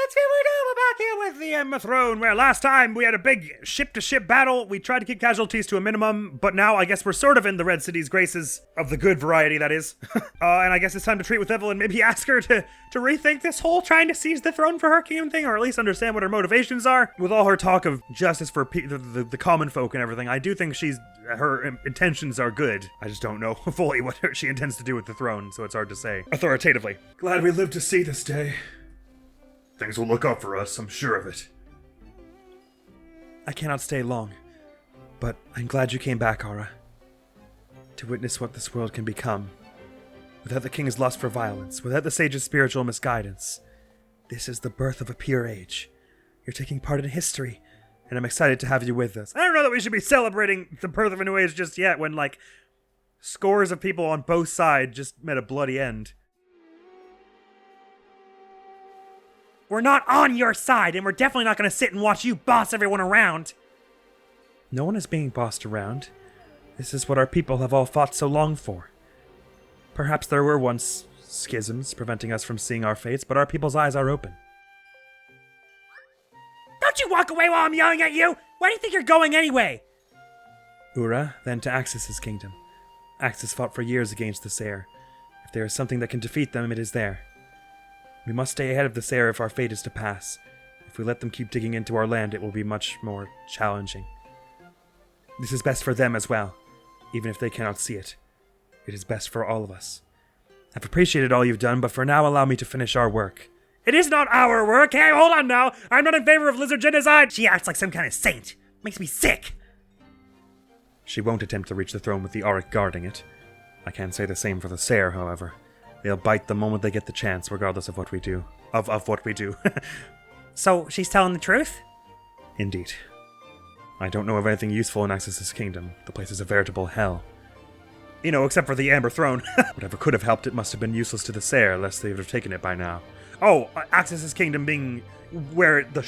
Let's see what we do. We're back here with the Emma Throne, where last time we had a big ship-to-ship battle. We tried to keep casualties to a minimum, but now I guess we're sort of in the Red City's graces, of the good variety, that is. And I guess it's time to treat with Evelyn, maybe ask her to rethink this whole trying to seize the throne for her kingdom thing, or at least understand what her motivations are. With all her talk of justice for the common folk and everything, I do think her intentions are good. I just don't know fully what she intends to do with the throne, so it's hard to say authoritatively. Glad we lived to see this day. Things will look up for us, I'm sure of it. I cannot stay long, but I'm glad you came back, Aura. To witness what this world can become. Without the king's lust for violence, without the sage's spiritual misguidance. This is the birth of a pure age. You're taking part in history, and I'm excited to have you with us. I don't know that we should be celebrating the birth of a new age just yet, when, scores of people on both sides just met a bloody end. We're not on your side, and we're definitely not going to sit and watch you boss everyone around. No one is being bossed around. This is what our people have all fought so long for. Perhaps there were once schisms preventing us from seeing our fates, but our people's eyes are open. Don't you walk away while I'm yelling at you! Where do you think you're going anyway? Ura, then to Axis's kingdom. Axis fought for years against the Sayer. If there is something that can defeat them, it is there. We must stay ahead of the Sayer if our fate is to pass. If we let them keep digging into our land, it will be much more challenging. This is best for them as well, even if they cannot see it. It is best for all of us. I've appreciated all you've done, but for now allow me to finish our work. It is not our work! Hey, hold on now! I'm not in favor of lizard genocide! She acts like some kind of saint. Makes me sick! She won't attempt to reach the throne with the Auric guarding it. I can't say the same for the Sayer, however. They'll bite the moment they get the chance, regardless of what we do. Of what we do. So, she's telling the truth? Indeed. I don't know of anything useful in Axis's kingdom. The place is a veritable hell. You know, except for the Amber Throne. Whatever could have helped it must have been useless to the Sayer, lest they would have taken it by now. Oh, Axis's kingdom being where the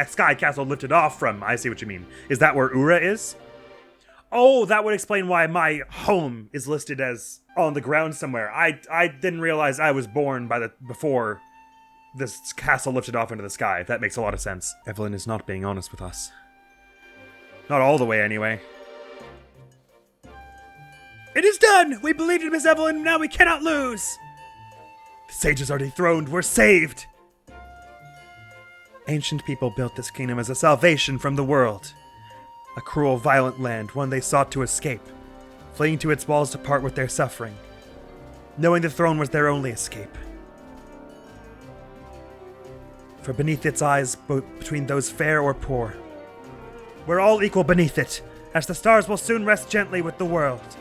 Sky Castle lifted off from. I see what you mean. Is that where Ura is? Oh, that would explain why my home is listed as on the ground somewhere. I didn't realize I was born before this castle lifted off into the sky. That makes a lot of sense. Evelyn is not being honest with us. Not all the way, anyway. It is done! We believed in Miss Evelyn, now we cannot lose! The sages are dethroned, we're saved! Ancient people built this kingdom as a salvation from the world. A cruel, violent land, one they sought to escape, fleeing to its walls to part with their suffering, knowing the throne was their only escape. For beneath its eyes, both between those fair or poor, we're all equal beneath it, as the stars will soon rest gently with the world.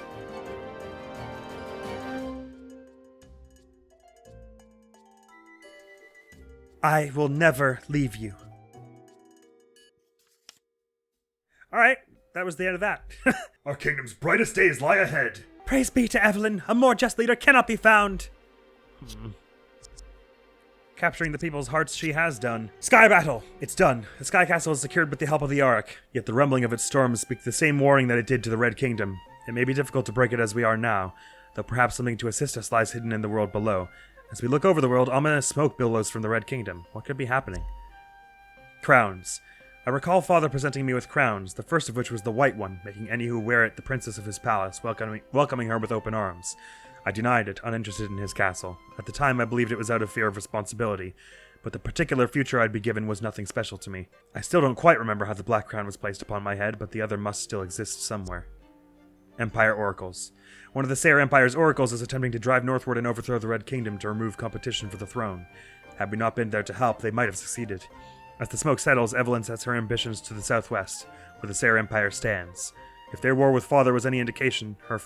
I will never leave you. Alright, that was the end of that. Our kingdom's brightest days lie ahead. Praise be to Evelyn, a more just leader cannot be found. Capturing the people's hearts she has done. Sky battle! It's done. The Sky Castle is secured with the help of the Auric, yet the rumbling of its storms speak the same warning that it did to the Red Kingdom. It may be difficult to break it as we are now, though perhaps something to assist us lies hidden in the world below. As we look over the world, ominous smoke billows from the Red Kingdom. What could be happening? Crowns. I recall Father presenting me with crowns, the first of which was the white one, making any who wear it the princess of his palace, welcoming her with open arms. I denied it, uninterested in his castle. At the time, I believed it was out of fear of responsibility, but the particular future I'd be given was nothing special to me. I still don't quite remember how the black crown was placed upon my head, but the other must still exist somewhere. Empire Oracles. One of the Sayer Empire's oracles is attempting to drive northward and overthrow the Red Kingdom to remove competition for the throne. Had we not been there to help, they might have succeeded. As the smoke settles, Evelyn sets her ambitions to the southwest, where the Sayer Empire stands. If their war with Father was any indication, her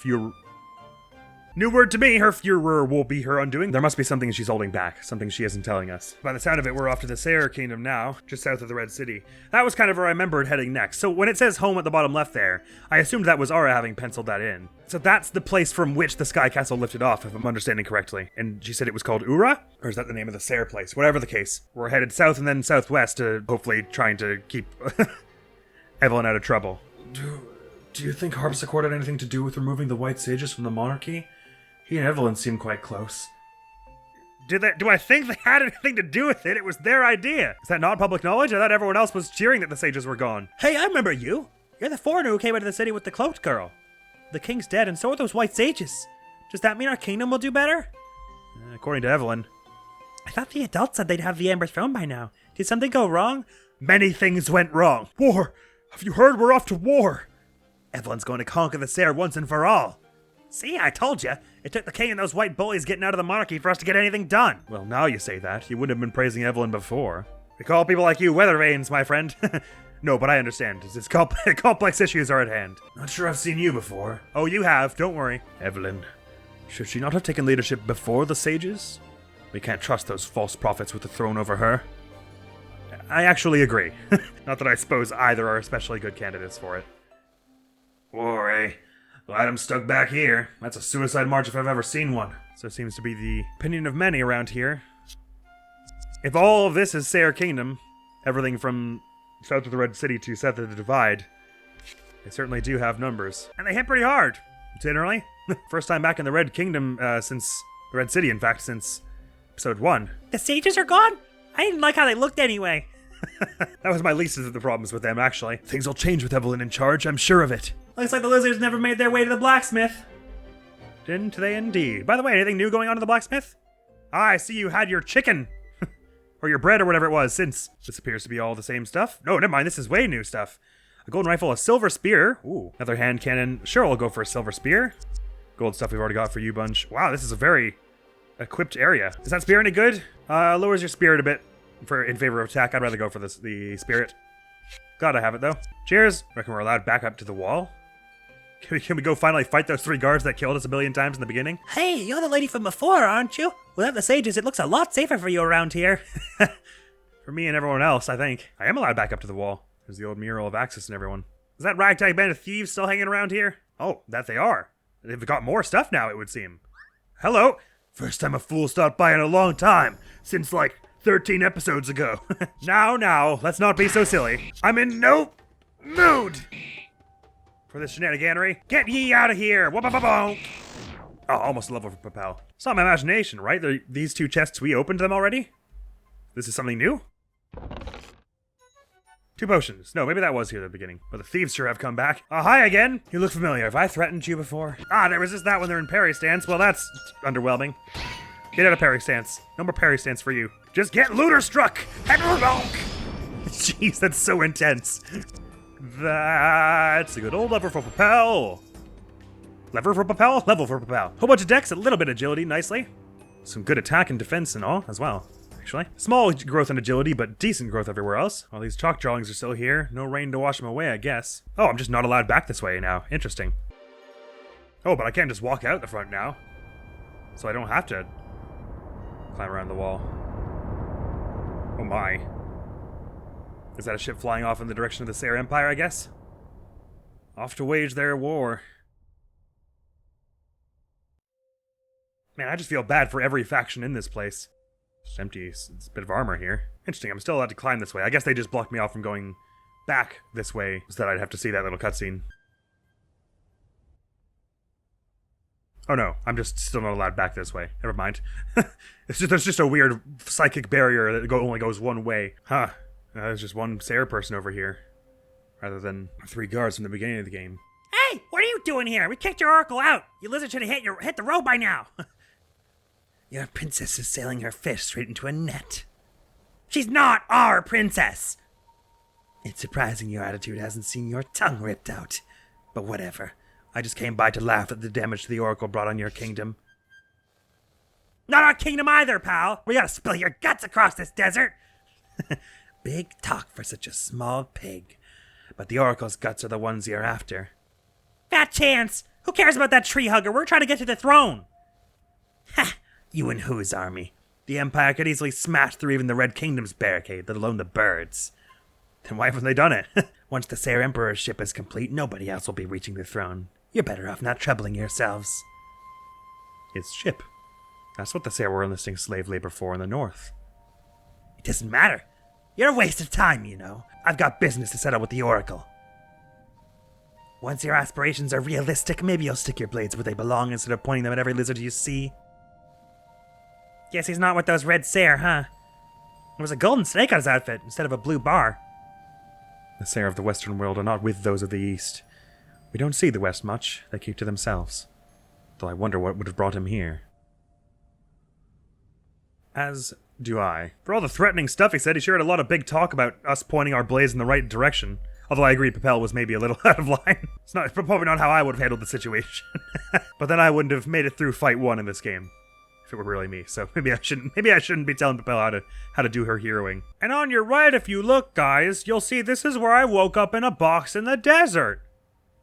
New word to me, her furor will be her undoing. There must be something she's holding back, something she isn't telling us. By the sound of it, we're off to the Sayer Kingdom now, just south of the Red City. That was kind of where I remembered heading next. So when it says home at the bottom left there, I assumed that was Aura having penciled that in. So that's the place from which the Sky Castle lifted off, if I'm understanding correctly. And she said it was called Ura? Or is that the name of the Sayer place? Whatever the case, we're headed south and then southwest to hopefully trying to keep Evelyn out of trouble. Do you think Harpsichord had anything to do with removing the White Sages from the monarchy? He and Evelyn seem quite close. Do I think they had anything to do with it? It was their idea. Is that not public knowledge? I thought everyone else was cheering that the sages were gone. Hey, I remember you. You're the foreigner who came into the city with the cloaked girl. The king's dead, and so are those white sages. Does that mean our kingdom will do better? According to Evelyn. I thought the adults said they'd have the Amber Throne by now. Did something go wrong? Many things went wrong. War! Have you heard we're off to war? Evelyn's going to conquer the Sere once and for all. See, I told you. It took the king and those white bullies getting out of the monarchy for us to get anything done. Well, now you say that. You wouldn't have been praising Evelyn before. We call people like you weather vanes, my friend. No, but I understand. It's complex issues are at hand. Not sure I've seen you before. Oh, you have. Don't worry. Evelyn, should she not have taken leadership before the sages? We can't trust those false prophets with the throne over her. I actually agree. Not that I suppose either are especially good candidates for it. War, eh? Glad I'm stuck back here. That's a suicide march if I've ever seen one. So it seems to be the opinion of many around here. If all of this is Sere Kingdom, everything from south of the Red City to south of the Divide, they certainly do have numbers. And they hit pretty hard, generally. First time back in the Red Kingdom since the Red City, in fact, since episode 1. The sages are gone? I didn't like how they looked anyway. That was my least of the problems with them, actually. Things will change with Evelyn in charge, I'm sure of it. Looks like the lizards never made their way to the blacksmith. Didn't they indeed? By the way, anything new going on in the blacksmith? I see you had your chicken. Or your bread or whatever it was, since this appears to be all the same stuff. No, never mind, this is way new stuff. A golden rifle, a silver spear. Ooh, another hand cannon. Sure, I'll go for a silver spear. Gold stuff we've already got for you, Bunch. Wow, this is a very equipped area. Is that spear any good? Lowers your spirit a bit in favor of attack. I'd rather go for the spirit. Gotta have it, though. Cheers. Reckon we're allowed back up to the wall. Can we go finally fight those 3 guards that killed us a billion times in the beginning? Hey, you're the lady from before, aren't you? Without the sages, it looks a lot safer for you around here. For me and everyone else, I think. I am allowed back up to the wall. There's the old mural of Axis and everyone. Is that ragtag band of thieves still hanging around here? Oh, that they are. They've got more stuff now, it would seem. Hello. First time a fool stopped by in a long time. Since, like, 13 episodes ago. Now, let's not be so silly. I'm in no mood for this shenaniganery. Get ye out of here! Whoop-a-ba-bonk! Oh, almost a level for Popelle. It's not my imagination, right? These 2 chests, we opened them already? This is something new? 2 potions. No, maybe that was here at the beginning. But the thieves sure have come back. Hi again! You look familiar. Have I threatened you before? There was just that when they're in parry stance. Well, that's underwhelming. Get out of parry stance. No more parry stance for you. Just get looter struck! Jeez, that's so intense. That's a good old lever for Popelle. Lever for Popelle? Level for Popelle. Whole bunch of decks, a little bit of agility, nicely. Some good attack and defense and all, as well, actually. Small growth in agility, but decent growth everywhere else. All these chalk drawings are still here. No rain to wash them away, I guess. Oh, I'm just not allowed back this way now. Interesting. Oh, but I can't just walk out the front now. So I don't have to climb around the wall. Oh my. Is that a ship flying off in the direction of the Sere Empire, I guess? Off to wage their war. Man, I just feel bad for every faction in this place. It's empty. It's a bit of armor here. Interesting, I'm still allowed to climb this way. I guess they just blocked me off from going back this way so that I'd have to see that little cutscene. Oh no, I'm just still not allowed back this way. Never mind. There's just a weird psychic barrier that only goes one way. Huh. There's just one Sere person over here, rather than 3 guards from the beginning of the game. Hey, what are you doing here? We kicked your oracle out. You lizard should have hit the road by now. Your princess is sailing her fish straight into a net. She's not our princess. It's surprising your attitude hasn't seen your tongue ripped out. But whatever. I just came by to laugh at the damage the oracle brought on your kingdom. Not our kingdom either, pal. We gotta spill your guts across this desert. Big talk for such a small pig. But the oracle's guts are the ones you're after. Fat chance! Who cares about that tree hugger? We're trying to get to the throne! Ha! You and whose army? The Empire could easily smash through even the Red Kingdom's barricade, let alone the birds. Then why haven't they done it? Once the Sere Emperor's ship is complete, nobody else will be reaching the throne. You're better off not troubling yourselves. His ship. That's what the Sere were enlisting slave labor for in the north. It doesn't matter. You're a waste of time, you know. I've got business to settle with the Oracle. Once your aspirations are realistic, maybe you'll stick your blades where they belong instead of pointing them at every lizard you see. Guess he's not with those red Sayer, huh? There was a golden snake on his outfit instead of a blue bar. The Sayer of the Western world are not with those of the East. We don't see the West much. They keep to themselves. Though I wonder what would have brought him here. As do I. For all the threatening stuff he said, he sure had a lot of big talk about us pointing our blaze in the right direction. Although I agree Popelle was maybe a little out of line. It's probably not how I would have handled the situation. But then I wouldn't have made it through fight 1 in this game. If it were really me. So maybe I shouldn't be telling Popelle how to do her heroing. And on your right, if you look, guys, you'll see this is where I woke up in a box in the desert.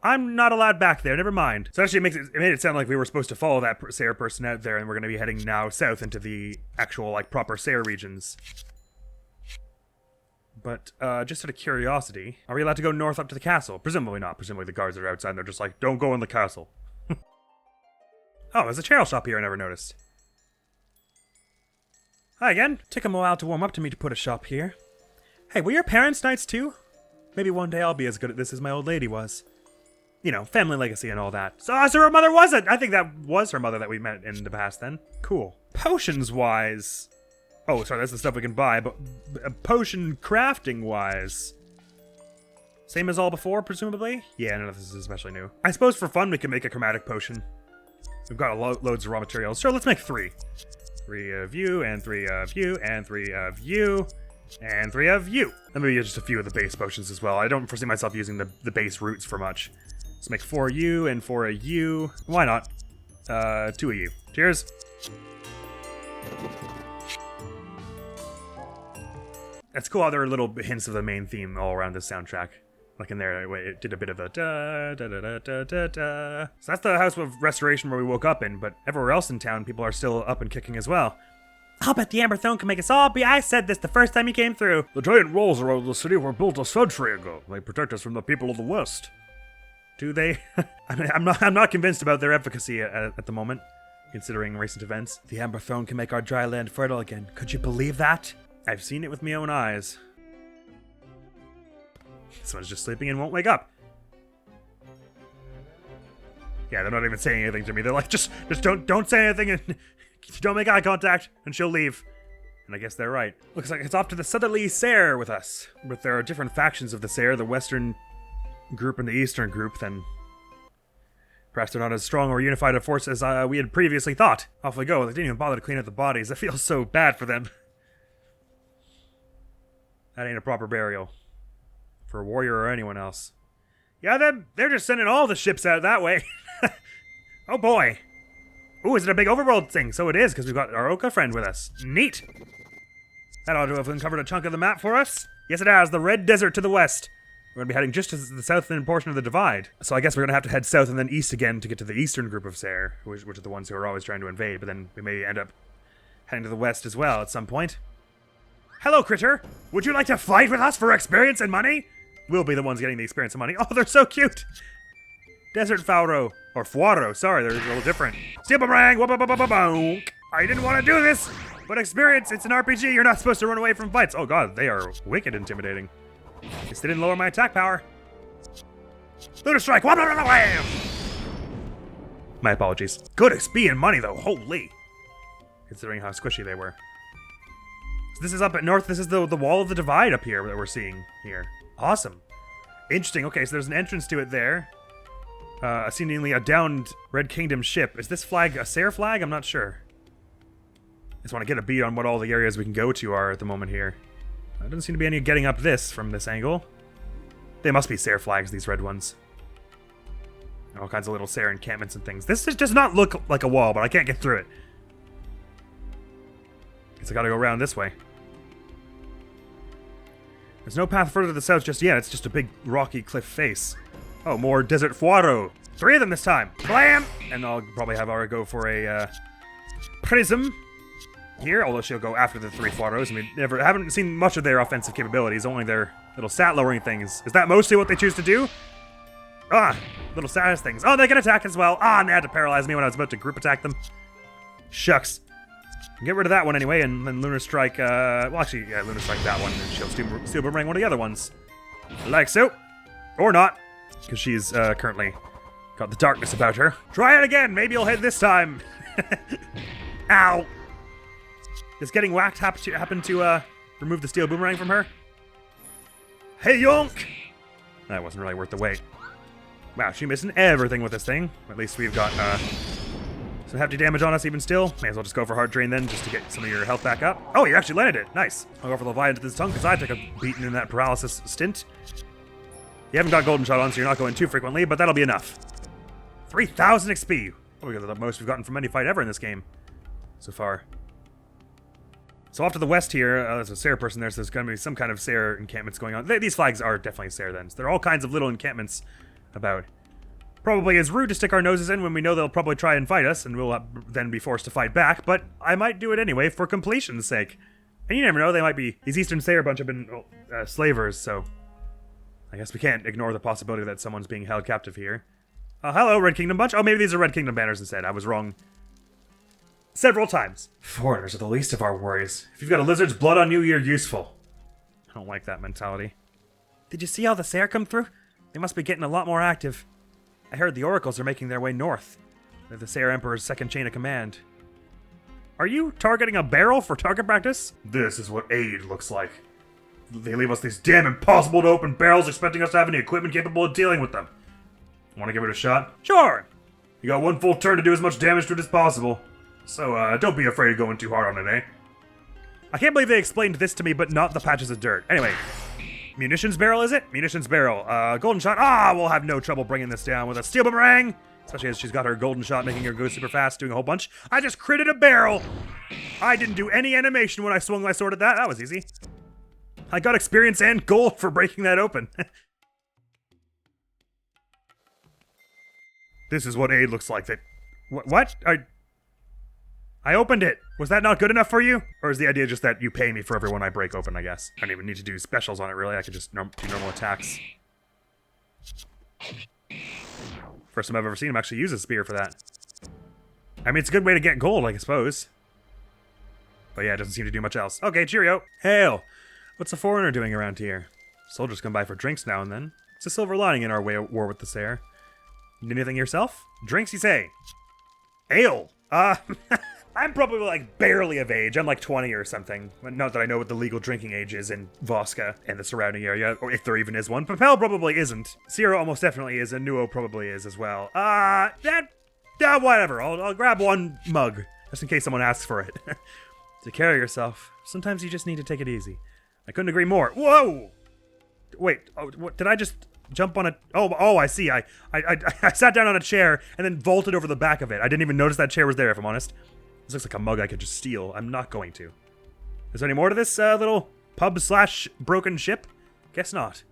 I'm not allowed back there, never mind. So actually it made it sound like we were supposed to follow that Sayer person out there, and we're going to be heading now south into the actual, like, proper Sayer regions. But, just out of curiosity, are we allowed to go north up to the castle? Presumably not. Presumably the guards are outside and they're just like, don't go in the castle. Oh, there's a charol shop here I never noticed. Hi again. Took him a while to warm up to me to put a shop here. Hey, were your parents knights too? Maybe one day I'll be as good at this as my old lady was. You know, family legacy and all that. So her mother wasn't! I think that was her mother that we met in the past then. Cool. Potions-wise... Oh, sorry, that's the stuff we can buy, but potion crafting-wise... Same as all before, presumably? Yeah, none of this is especially new. I suppose for fun we can make a chromatic potion. We've got loads of raw materials. Sure, let's make 3. 3 of you, and 3 of you, and 3 of you, and 3 of you. And maybe just a few of the base potions as well. I don't foresee myself using the base roots for much. Let's make 4 of you and 4 of you. Why not? 2 of you. Cheers. It's cool how there are little hints of the main theme all around this soundtrack. Like in there, it did a bit of a da-da-da-da-da-da. So that's the House of Restoration where we woke up in, but everywhere else in town, people are still up and kicking as well. I'll bet the Amber Throne can make us all be. I said this the first time you came through. The giant walls around the city were built a century ago. They protect us from the people of the West. Do they? I'm not convinced about their efficacy at the moment, considering recent events. The Amber Throne can make our dry land fertile again. Could you believe that? I've seen it with my own eyes. Someone's just sleeping and won't wake up. Yeah, they're not even saying anything to me. They're like, just don't say anything and don't make eye contact, and she'll leave. And I guess they're right. Looks like it's off to the southerly Sayer with us. But there are different factions of the Sayer, the western group and the eastern group, then perhaps they're not as strong or unified a force as we had previously thought. Off we go. They didn't even bother to clean up the bodies. I feel so bad for them. That ain't a proper burial. For a warrior or anyone else. Yeah, they're just sending all the ships out that way. Oh boy. Ooh, is it a big overworld thing? So it is, because we've got our Oka friend with us. Neat. That ought to have uncovered a chunk of the map for us. Yes, it has. The Red Desert to the west. We're going to be heading just to the southern portion of the Divide. So I guess we're going to have to head south and then east again to get to the eastern group of Sayer, which are the ones who are always trying to invade, but then we may end up heading to the west as well at some point. Hello, critter! Would you like to fight with us for experience and money? We'll be the ones getting the experience and money. Oh, they're so cute! Desert Fauro. Or Fuaro, sorry, they're a little different. Steel Boomerang! Whoop-a-ba-ba-ba-bonk! I didn't want to do this! But experience, it's an RPG, you're not supposed to run away from fights. Oh god, they are wicked intimidating. Guess they didn't lower my attack power. Lunar Strike! Wham! My apologies. Good XP and money, though. Holy! Considering how squishy they were. So this is up at north. This is the wall of the Divide up here that we're seeing here. Awesome. Interesting. Okay, so there's an entrance to it there. Seemingly a downed Red Kingdom ship. Is this flag a Sayer flag? I'm not sure. I just want to get a beat on what all the areas we can go to are at the moment here. There doesn't seem to be any getting up this from this angle. They must be Sayer flags, these red ones. All kinds of little Sayer encampments and things. This does not look like a wall, but I can't get through it. Guess I gotta go around this way. There's no path further to the south just yet. It's just a big rocky cliff face. Oh, more Desert Fuaro. 3 of them this time. Blam! And I'll probably have Ara go for a prism here, although she'll go after the 3 Fuaros. I mean, haven't seen much of their offensive capabilities, only their little stat lowering things. Is that mostly what they choose to do? Ah, little status things. Oh, they can attack as well. Ah, and they had to paralyze me when I was about to group attack them. Shucks. Get rid of that one anyway, and then Lunar Strike, well actually, yeah, Lunar Strike that one, and she'll Steel Boomerang one of the other ones. Like so. Or not, because she's currently got the darkness about her. Try it again, maybe you'll hit this time. Ow. Does getting whacked happen to remove the steel boomerang from her? Hey, yonk! That wasn't really worth the wait. Wow, she's missing everything with this thing. At least we've got some hefty damage on us even still. May as well just go for Heart Drain then, just to get some of your health back up. Oh, you actually landed it. Nice. I'll go for Leviathan to this tongue, because I took a beating in that paralysis stint. You haven't got Golden Shot on, so you're not going too frequently, but that'll be enough. 3,000 XP. Probably the most we've gotten from any fight ever in this game so far. So off to the west here, there's a Sayer person there, so there's going to be some kind of Sayer encampments going on. These flags are definitely Sayer then. So there are all kinds of little encampments about. Probably is rude to stick our noses in when we know they'll probably try and fight us, and we'll then be forced to fight back, but I might do it anyway for completion's sake. And you never know, they might be... These Eastern Sayer bunch have been slavers, so... I guess we can't ignore the possibility that someone's being held captive here. Hello, Red Kingdom bunch. Oh, maybe these are Red Kingdom banners instead. I was wrong several times. Foreigners are the least of our worries. If you've got a lizard's blood on you, you're useful. I don't like that mentality. Did you see how the Sayer come through? They must be getting a lot more active. I heard the oracles are making their way north. They're the Sayer Emperor's second chain of command. Are you targeting a barrel for target practice? This is what aid looks like. They leave us these damn impossible to open barrels expecting us to have any equipment capable of dealing with them. Want to give it a shot? Sure! You got one full turn to do as much damage to it as possible. So, don't be afraid of going too hard on it, eh? I can't believe they explained this to me, but not the patches of dirt. Anyway, munitions barrel, is it? Munitions barrel. Golden shot. We'll have no trouble bringing this down with a steel boomerang. Especially as she's got her golden shot making her go super fast, doing a whole bunch. I just critted a barrel. I didn't do any animation when I swung my sword at that. That was easy. I got experience and gold for breaking that open. This is what aid looks like. What? I opened it. Was that not good enough for you? Or is the idea just that you pay me for every one I break open, I guess? I don't even need to do specials on it, really. I could just do normal attacks. First time I've ever seen him actually use a spear for that. I mean, it's a good way to get gold, I suppose. But yeah, it doesn't seem to do much else. Okay, cheerio. Hail. What's a foreigner doing around here? Soldiers come by for drinks now and then. It's a silver lining in our war with the Sayer. Need anything yourself? Drinks, you say? Ale. I'm probably like barely of age. I'm like 20 or something. Not that I know what the legal drinking age is in Voska and the surrounding area, or if there even is one. Popelle probably isn't. Sierra almost definitely is, and Nuo probably is as well. Whatever. I'll grab one mug, just in case someone asks for it. To carry yourself, sometimes you just need to take it easy. I couldn't agree more. Whoa! Wait, what, did I just jump on a... Oh, I see. I sat down on a chair and then vaulted over the back of it. I didn't even notice that chair was there, if I'm honest. This looks like a mug I could just steal. I'm not going to. Is there any more to this little pub/broken ship? Guess not.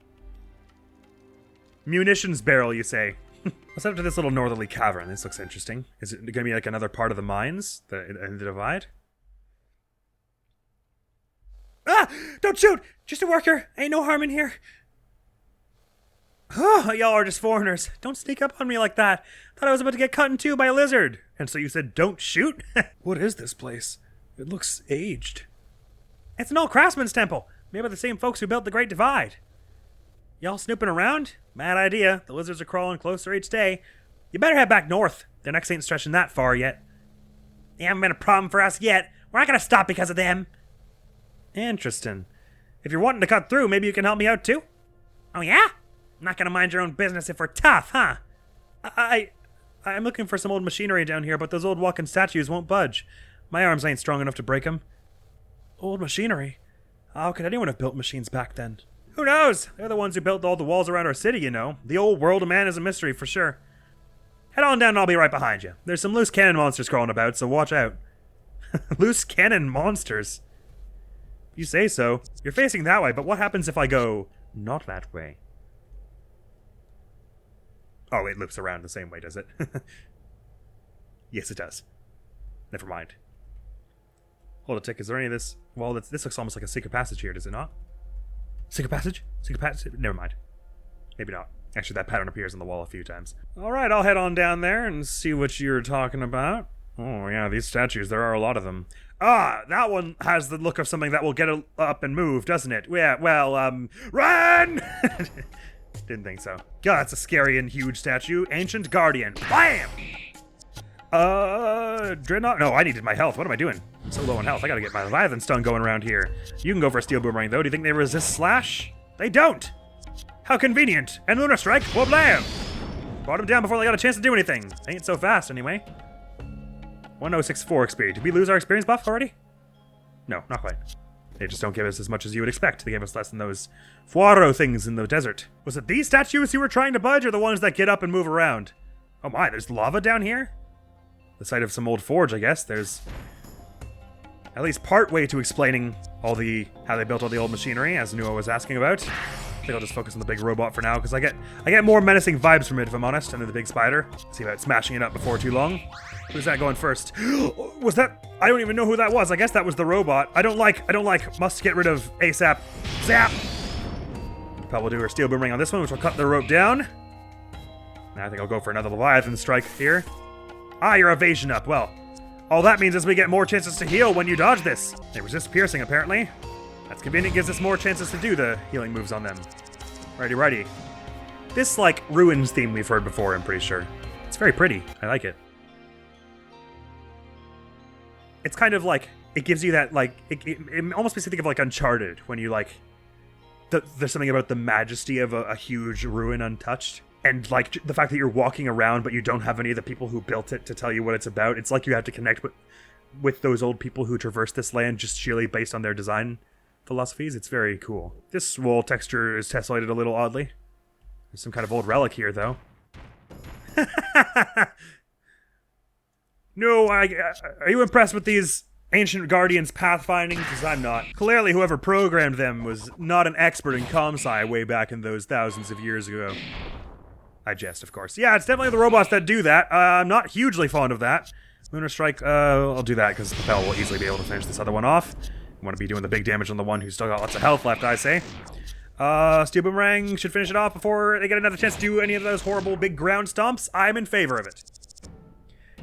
Munitions barrel, you say? Let's head up to this little northerly cavern. This looks interesting. Is it going to be like another part of the mines? The divide? Don't shoot! Just a worker. Ain't no harm in here. Y'all are just foreigners. Don't sneak up on me like that. Thought I was about to get cut in two by a lizard. And so you said don't shoot? What is this place? It looks aged. It's an old craftsman's temple. Made by the same folks who built the Great Divide. Y'all snooping around? Mad idea. The lizards are crawling closer each day. You better head back north. Their necks ain't stretching that far yet. They haven't been a problem for us yet. We're not gonna stop because of them. Interesting. If you're wanting to cut through, maybe you can help me out too? Oh yeah? Not gonna mind your own business if we're tough, huh? I'm looking for some old machinery down here, but those old walking statues won't budge. My arms ain't strong enough to break them. Old machinery? How could anyone have built machines back then? Who knows? They're the ones who built all the walls around our city, you know. The old world of man is a mystery for sure. Head on down and I'll be right behind you. There's some loose cannon monsters crawling about, so watch out. Loose cannon monsters? You say so. You're facing that way, but what happens if I go not that way? Oh, it loops around the same way, does it? Yes, it does. Never mind. Hold a tick. Is there any of this? Well, this looks almost like a secret passage here, does it not? Secret passage? Secret passage? Never mind. Maybe not. Actually, that pattern appears on the wall a few times. Alright, I'll head on down there and see what you're talking about. Oh, yeah, these statues, there are a lot of them. That one has the look of something that will get up and move, doesn't it? Yeah, well, run! Didn't think so. God, that's a scary and huge statue. Ancient Guardian. Bam! Dreadnought? No, I needed my health. What am I doing? I'm so low on health. I gotta get my Leviathan Stone going around here. You can go for a Steel Boomerang, though. Do you think they resist Slash? They don't! How convenient! And Lunar Strike, whoa blam! Brought them down before they got a chance to do anything. Ain't so fast, anyway. 1064 XP. Did we lose our experience buff already? No, not quite. They just don't give us as much as you would expect. They gave us less than those Fuaro things in the desert. Was it these statues you were trying to budge, or the ones that get up and move around? Oh my, there's lava down here? The site of some old forge, I guess. There's at least part way to explaining how they built all the old machinery, as Nuo was asking about. I think I'll just focus on the big robot for now, because I get more menacing vibes from it, if I'm honest, than the big spider. See about smashing it up before too long. Who's that going first? Was that? I don't even know who that was. I guess that was the robot. I don't like. Must get rid of ASAP. Zap! Popelle will do her Steel Boomerang on this one, which will cut the rope down. Now I think I'll go for another Leviathan Strike here. Ah, your evasion up. Well, all that means is we get more chances to heal when you dodge this. They resist piercing, apparently. That's convenient. Gives us more chances to do the healing moves on them. Righty. This, like, ruins theme we've heard before, I'm pretty sure. It's very pretty. I like it. It's kind of like, it gives you that, like, it almost makes you think of, like, Uncharted, when you, like, there's something about the majesty of a huge ruin untouched. And, like, the fact that you're walking around, but you don't have any of the people who built it to tell you what it's about. It's like you have to connect with those old people who traverse this land just sheerly based on their design philosophies. It's very cool. This wall texture is tessellated a little oddly. There's some kind of old relic here, though. No, are you impressed with these ancient guardians pathfinding? Because I'm not. Clearly, whoever programmed them was not an expert in comsci way back in those thousands of years ago. I jest, of course. Yeah, it's definitely the robots that do that. I'm not hugely fond of that. Lunar Strike, I'll do that because Popelle will easily be able to finish this other one off. I want to be doing the big damage on the one who's still got lots of health left, I say. Steel Boomerang should finish it off before they get another chance to do any of those horrible big ground stomps. I'm in favor of it.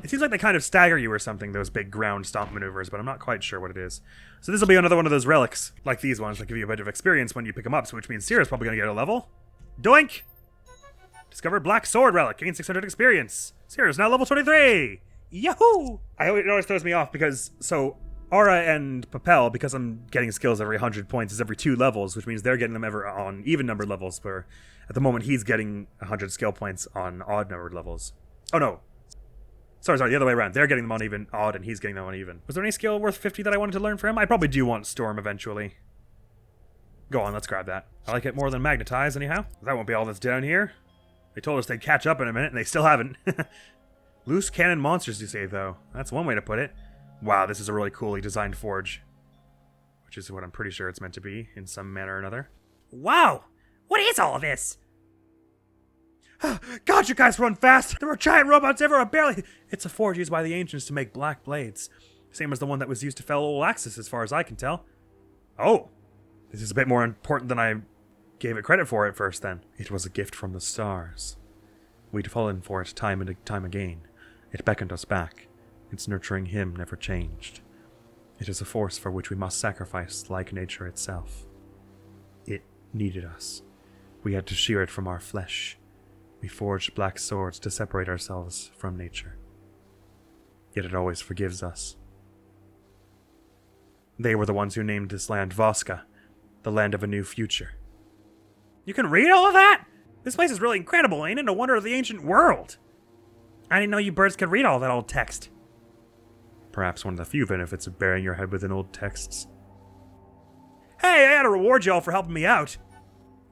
It seems like they kind of stagger you or something, those big ground stomp maneuvers, but I'm not quite sure what it is. So this will be another one of those relics, like these ones, that give you a bit of experience when you pick them up, so which means Sierra's probably going to get a level. Doink! Discovered Black Sword Relic, gain 600 experience. Sierra's now level 23! Yahoo! It always throws me off because, so, Aura and Popelle, because I'm getting skills every 100 points, is every 2 levels, which means they're getting them ever on even-numbered levels, where at the moment he's getting 100 skill points on odd-numbered levels. Oh no. Sorry, the other way around. They're getting them on odd, and he's getting them on even. Was there any skill worth 50 that I wanted to learn for him? I probably do want Storm eventually. Go on, let's grab that. I like it more than Magnetize, anyhow. That won't be all that's down here. They told us they'd catch up in a minute, and they still haven't. Loose cannon monsters, you say, though. That's one way to put it. Wow, this is a really coolly designed forge. Which is what I'm pretty sure it's meant to be, in some manner or another. Wow! What is all of this? God, you guys run fast! There were giant robots everywhere, barely... It's a forge used by the ancients to make black blades. Same as the one that was used to fell old axes, as far as I can tell. Oh! This is a bit more important than I gave it credit for at first, then. It was a gift from the stars. We'd fallen for it time and time again. It beckoned us back. Its nurturing hymn never changed. It is a force for which we must sacrifice, like nature itself. It needed us. We had to shear it from our flesh. We forged black swords to separate ourselves from nature. Yet it always forgives us. They were the ones who named this land Voska, the land of a new future. You can read all of that? This place is really incredible, ain't it? A wonder of the ancient world. I didn't know you birds could read all that old text. Perhaps one of the few benefits of burying your head within old texts. Hey, I gotta reward y'all for helping me out.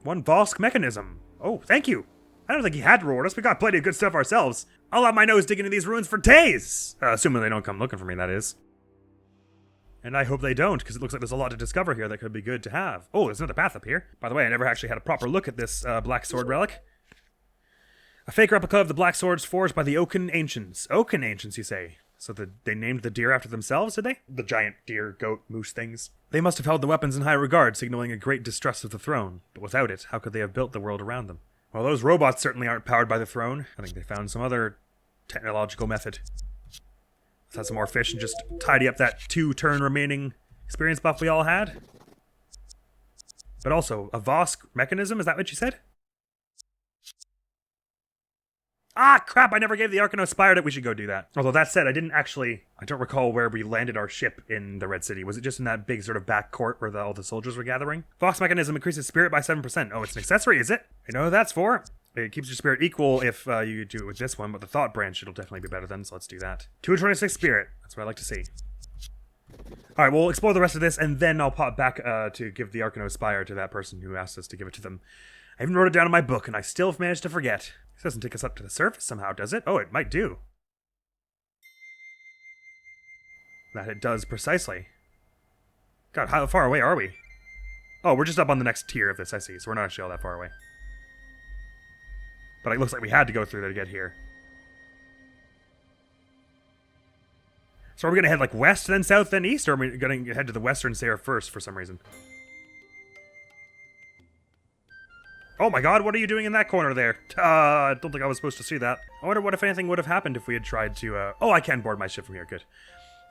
One Vosk mechanism. Oh, thank you. I don't think he had to reward us. We got plenty of good stuff ourselves. I'll have my nose digging into these ruins for days. Assuming they don't come looking for me, that is. And I hope they don't, because it looks like there's a lot to discover here that could be good to have. Oh, there's another path up here. By the way, I never actually had a proper look at this Black Sword relic. A fake replica of the Black Swords forged by the Oaken Ancients. Oaken Ancients, you say? So they named the deer after themselves, did they? The giant deer, goat, moose things. They must have held the weapons in high regard, signaling a great distrust of the throne. But without it, how could they have built the world around them? Well, those robots certainly aren't powered by the throne. I think they found some other technological method. Let's have some more fish and just tidy up that 2-turn remaining experience buff we all had. But also, a Vosk mechanism, is that what you said? Ah, crap, I never gave the Arcano Spire. We should go do that. Although that said, I don't recall where we landed our ship in the Red City. Was it just in that big sort of back court where all the soldiers were gathering? Fox mechanism increases spirit by 7%. Oh, it's an accessory, is it? I know what that's for. It keeps your spirit equal if you do it with this one, but the thought branch, it'll definitely be better then, so let's do that. 226 spirit. That's what I like to see. Alright, we'll explore the rest of this, and then I'll pop back to give the Arcano Spire to that person who asked us to give it to them. I even wrote it down in my book, and I still have managed to forget. This doesn't take us up to the surface somehow, does it? Oh, it might do. That it does, precisely. God, how far away are we? Oh, we're just up on the next tier of this, I see, so we're not actually all that far away. But it looks like we had to go through there to get here. So are we going to head like west, then south, then east? Or are we going to head to the western stair first for some reason? Oh my god, what are you doing in that corner there? I don't think I was supposed to see that. I wonder what, if anything, would have happened if we had tried to, Oh, I can board my ship from here, good.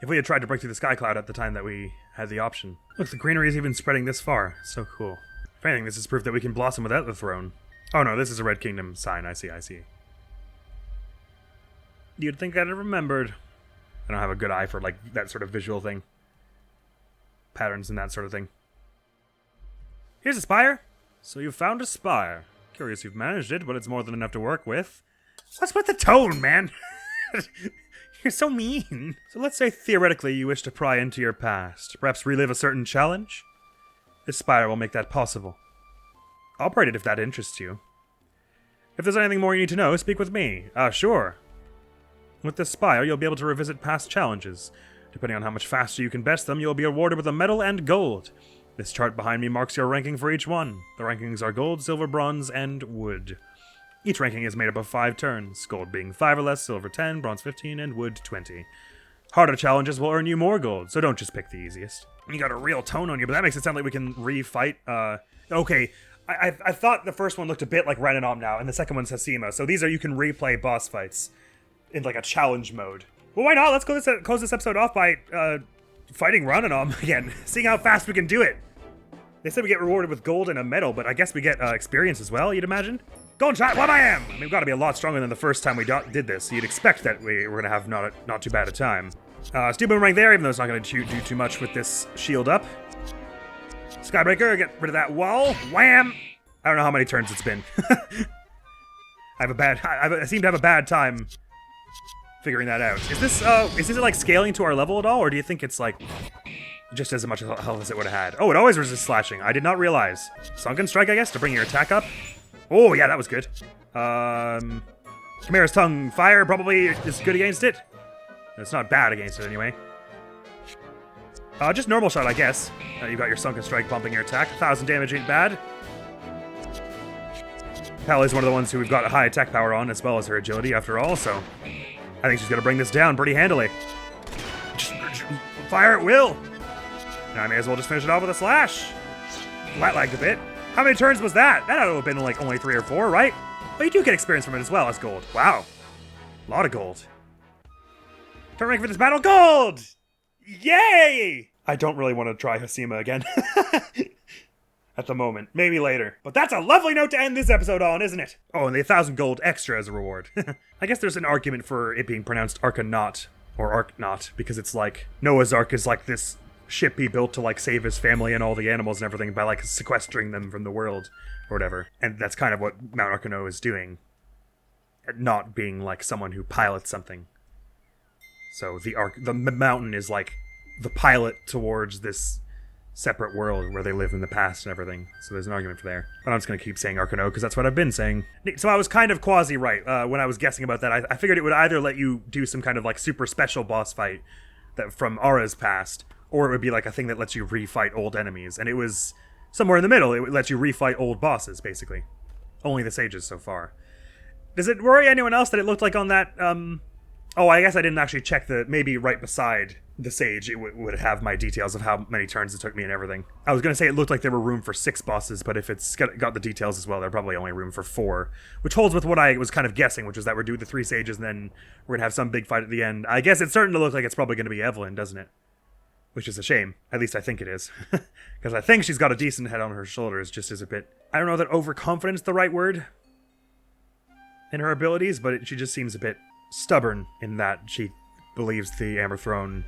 If we had tried to break through the sky cloud at the time that we had the option. Look, the greenery is even spreading this far. So cool. If anything, this is proof that we can blossom without the throne. Oh no, this is a Red Kingdom sign. I see. You'd think I'd have remembered. I don't have a good eye for, like, that sort of visual thing. Patterns and that sort of thing. Here's a spire. So you found a spire. Curious you've managed it, but it's more than enough to work with. What's with the tone, man? You're so mean. So let's say theoretically you wish to pry into your past. Perhaps relive a certain challenge? This spire will make that possible. I'll operate it if that interests you. If there's anything more you need to know, speak with me. Sure. With this spire, you'll be able to revisit past challenges. Depending on how much faster you can best them, you'll be awarded with a medal and gold. This chart behind me marks your ranking for each one. The rankings are gold, silver, bronze, and wood. Each ranking is made up of 5 turns, gold being 5 or less, silver 10, bronze 15, and wood 20. Harder challenges will earn you more gold, so don't just pick the easiest. You got a real tone on you, but that makes it sound like we can refight, okay. I thought the first one looked a bit like Renanom now, and the second one's Hasima, so these are, you can replay boss fights in, like, a challenge mode. Well, why not? Let's close this episode off by, fighting Renanom again, seeing how fast we can do it. They said we get rewarded with gold and a medal, but I guess we get experience as well, you'd imagine? Golden shot, what I am! I mean, we've got to be a lot stronger than the first time we did this, so you'd expect that we're going to have not too bad a time. Steel Boomerang there, even though it's not going to do too much with this shield up. Skybreaker, get rid of that wall. Wham! I don't know how many turns it's been. I seem to have a bad time figuring that out. Is this like scaling to our level at all, or do you think it's like just as much health as it would have had? Oh, it always resists slashing. I did not realize. Sunken Strike, I guess, to bring your attack up. Oh, yeah, that was good. Chimera's Tongue Fire probably is good against it. It's not bad against it, anyway. Just normal shot, I guess. You've got your Sunken Strike bumping your attack. 1,000 damage ain't bad. Popelle is one of the ones who we've got a high attack power on, as well as her agility, after all, so I think she's going to bring this down pretty handily. Just fire at will. Now I may as well just finish it off with a slash. Flat lagged a bit. How many turns was that? That ought to have been like only 3 or 4, right? But you do get experience from it as well as gold. Wow. A lot of gold. Turn rank for this battle, gold! Yay! I don't really want to try Hasima again. At the moment. Maybe later. But that's a lovely note to end this episode on, isn't it? Oh, and the 1,000 gold extra as a reward. I guess there's an argument for it being pronounced Arcanaut, or Arknaut, because it's like, Noah's Ark is like this ship he built to like save his family and all the animals and everything by like sequestering them from the world, or whatever. And that's kind of what Mount Arkano is doing. Not being like someone who pilots something. So the mountain is like the pilot towards this separate world where they live in the past and everything. So there's an argument for there. But I'm just going to keep saying Arkano because that's what I've been saying. So I was kind of quasi-right when I was guessing about that. I figured it would either let you do some kind of like super special boss fight that from Aura's past, or it would be like a thing that lets you refight old enemies. And it was somewhere in the middle. It would let you refight old bosses, basically. Only the sages so far. Does it worry anyone else that it looked like on that, Oh, I guess I didn't actually check maybe right beside the sage, it would have my details of how many turns it took me and everything. I was going to say it looked like there were room for 6 bosses, but if it's got the details as well, there's probably only room for 4. Which holds with what I was kind of guessing, which is that we're doing the 3 sages and then we're going to have some big fight at the end. I guess it's starting to look like it's probably going to be Evelyn, doesn't it? Which is a shame. At least I think it is. Because I think she's got a decent head on her shoulders, just as a bit... I don't know that overconfident is the right word. in her abilities, but she just seems a bit stubborn in that she believes the Amber Throne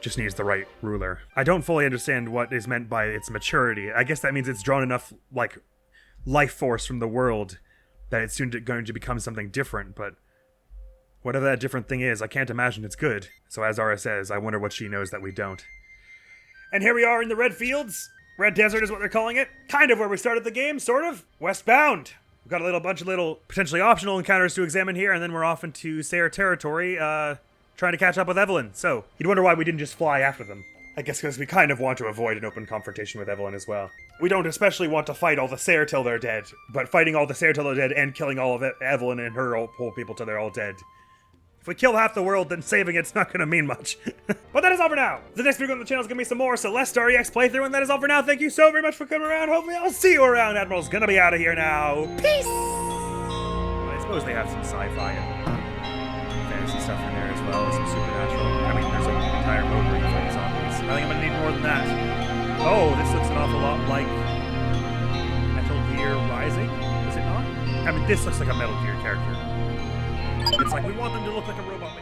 just needs the right ruler. I don't fully understand what is meant by its maturity. I guess that means it's drawn enough, like, life force from the world that it's soon going to become something different, but whatever that different thing is, I can't imagine it's good. So as Zara says, I wonder what she knows that we don't. And here we are in the Red Fields. Red Desert is what they're calling it. Kind of where we started the game, sort of. Westbound. We've got a bunch of little potentially optional encounters to examine here, and then we're off into Sayre territory, trying to catch up with Evelyn. So, you'd wonder why we didn't just fly after them. I guess because we kind of want to avoid an open confrontation with Evelyn as well. We don't especially want to fight all the Sayre till they're dead, but fighting all the Sayre till they're dead and killing all of Evelyn and her whole people till they're all dead. If we kill half the world, then saving it's not gonna mean much. But that is all for now. The next video on the channel is gonna be some more Celeste REX playthrough, and that is all for now. Thank you so very much for coming around. Hopefully I'll see you around. Admiral's gonna be out of here now. Peace! I suppose they have some sci-fi and fantasy stuff in there as well, some supernatural. I mean, there's an entire mode where you fight zombies. I think I'm gonna need more than that. Oh, this looks an awful lot like Metal Gear Rising, is it not? I mean, this looks like a Metal Gear character. It's like we want them to look like a robot.